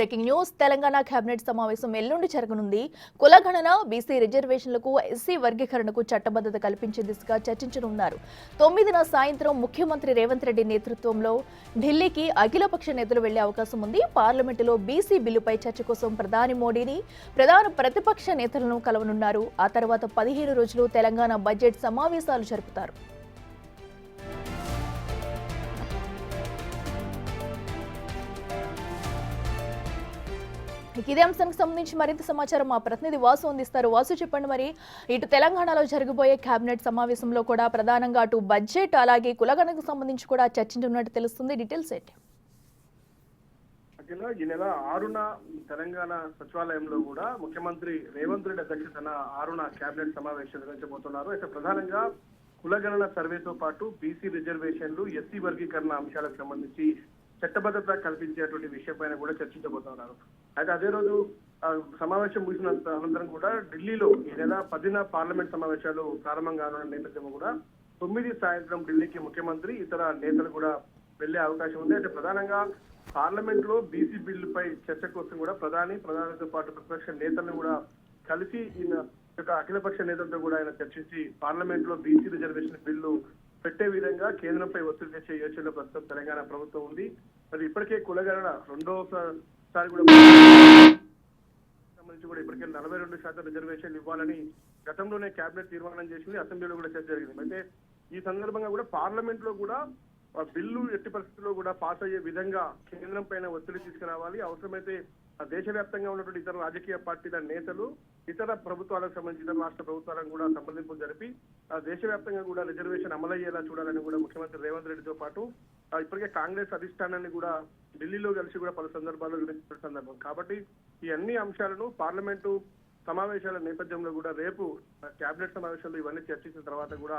Breaking news Telangana cabinet సమావేశం ఎల్లుండి జరగనుంది. కులగణన, బీసీ రిజర్వేషన్లకు, ఎస్సీ వర్గీకరణకు చట్టబద్ధత కల్పించే దిశగా చర్చించనున్నారు. 9న సాయంత్రం ముఖ్యమంత్రి రేవంత్ రెడ్డి నేతృత్వంలో ఢిల్లీకి అఖిలపక్ష నేతలు వెళ్లే అవకాశం ఉంది. పార్లమెంటులో బీసీ బిల్లుపై చర్చ కోసం ప్రధాని మోడీని ప్రధాన ప్రతిపక్ష నేతలను కలవనున్నారు. ఆ తర్వాత 15 రోజులు తెలంగాణ బడ్జెట్ సమావేశాలు జరుపుతారు. ఇదే అంశానికి సంబంధించి మరింత సమాచారం మా ప్రతినిధి వాసు అందిస్తారు. వాసు, చెప్పండి, మరి ఇటు తెలంగాణలో జరగబోయే కేబినెట్ సమావేశంలో కూడా ప్రధానంగా అటు బడ్జెట్ అలాగే కులగణకు సంబంధించి కూడా చర్చించున్నట్టు తెలుస్తుంది. డీటెయిల్స్ ఏంటి? ఈ నెల 6న తెలంగాణ సచివాలయంలో కూడా ముఖ్యమంత్రి రేవంత్ రెడ్డి అధ్యక్షతన 6న కేబినెట్ సమావేశం నిర్వహించబోతున్నారు. అయితే ప్రధానంగా కులగణన సర్వేతో పాటు బీసీ రిజర్వేషన్లు, ఎస్సీ వర్గీకరణ అంశాలకు సంబంధించి చట్టబద్ధత కల్పించేటువంటి విషయంపైన కూడా చర్చించబోతున్నారు. అయితే అదే రోజు సమావేశం ముగిసిన అనంతరం కూడా ఢిల్లీలో ఈ నెల 10న పార్లమెంట్ సమావేశాలు ప్రారంభం కానున్న నేపథ్యంలో కూడా 9 సాయంత్రం ఢిల్లీకి ముఖ్యమంత్రి ఇతర నేతలు కూడా వెళ్లే అవకాశం ఉంది. అయితే ప్రధానంగా పార్లమెంట్ లో బీసీ బిల్లుపై చర్చ కోసం కూడా ప్రధానితో పాటు ప్రతిపక్ష నేతలను కూడా కలిసి ఈయన అఖిలపక్ష నేతలతో కూడా ఆయన చర్చించి పార్లమెంట్ లో బీసీ రిజర్వేషన్ బిల్లు పెట్టే విధంగా కేంద్రంపై ఒత్తిడి తెచ్చే యోచనలో ప్రస్తుతం తెలంగాణ ప్రభుత్వం ఉంది. మరి ఇప్పటికే కులగణన రెండోసారి కూడా సంబంధించి కూడా ఇప్పటికే 42% రిజర్వేషన్ ఇవ్వాలని గతంలోనే కేబినెట్ తీర్మానం చేసింది. అసెంబ్లీలో కూడా చర్చ జరిగింది. అయితే ఈ సందర్భంగా కూడా పార్లమెంట్ లో కూడా బిల్లు ఎట్టి పరిస్థితుల్లో కూడా పాస్ అయ్యే విధంగా కేంద్రం పైన ఒత్తిడి తీసుకురావాలి. అవసరమైతే దేశవ్యాప్తంగా ఉన్నటువంటి ఇతర రాజకీయ పార్టీల నేతలు, ఇతర ప్రభుత్వాలకు సంబంధించి ఇతర రాష్ట్ర ప్రభుత్వాలను కూడా సంప్రదింపులు జరిపి దేశవ్యాప్తంగా కూడా రిజర్వేషన్ అమలయ్యేలా చూడాలని కూడా ముఖ్యమంత్రి రేవంత్ రెడ్డితో పాటు ఇప్పటికే కాంగ్రెస్ అధిష్టానాన్ని కూడా ఢిల్లీలో కలిసి కూడా పలు సందర్భాల్లో వివరించిన సందర్భం కాబట్టి ఈ అన్ని అంశాలను పార్లమెంటు సమావేశాల నేపథ్యంలో కూడా రేపు కేబినెట్ సమావేశాల్లో ఇవన్నీ చర్చించిన తర్వాత కూడా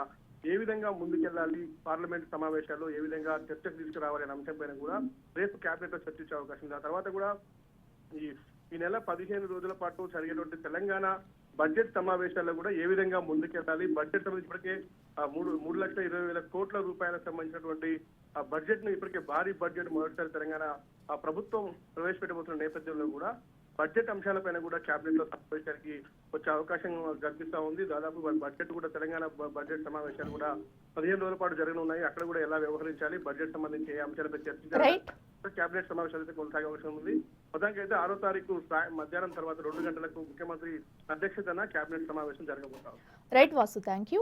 ఏ విధంగా ముందుకెళ్లాలి, పార్లమెంట్ సమావేశాల్లో ఏ విధంగా చర్చకు తీసుకురావాలి అనే అంశంపైన కూడా రేపు కేబినెట్ లో చర్చించే అవకాశం ఉంది. ఆ తర్వాత కూడా ఈ నెల 15 రోజుల పాటు జరిగేటువంటి తెలంగాణ బడ్జెట్ సమావేశాల్లో కూడా ఏ విధంగా ముందుకెళ్ళాలి, బడ్జెట్ ఇప్పటికే 3,20,000 కోట్ల రూపాయలకు సంబంధించినటువంటి బడ్జెట్ ను ఇప్పటికే భారీ బడ్జెట్ మొదటిసారి తెలంగాణ ప్రభుత్వం ప్రవేశపెట్టబోతున్న నేపథ్యంలో కూడా బడ్జెట్ అంశాలపైన కూడా కేబినెట్ లో సమావేశానికి వచ్చే అవకాశం కనిపిస్తా ఉంది. దాదాపు బడ్జెట్ కూడా తెలంగాణ బడ్జెట్ సమావేశాలు కూడా 15 రోజుల పాటు జరగనున్నాయి. అక్కడ కూడా ఎలా వ్యవహరించాలి, బడ్జెట్ సంబంధించి ఏ అంశాలపై చర్చించాలి, కేబినెట్ సమావేశాలైతే కొనసాగే అవకాశం ఉంది. మొత్తానికి అయితే 6వ తారీఖు మధ్యాహ్నం తర్వాత 2 గంటలకు ముఖ్యమంత్రి అధ్యక్షతన కేబినెట్ సమావేశం జరగబోతారు. Right Vasu, thank you.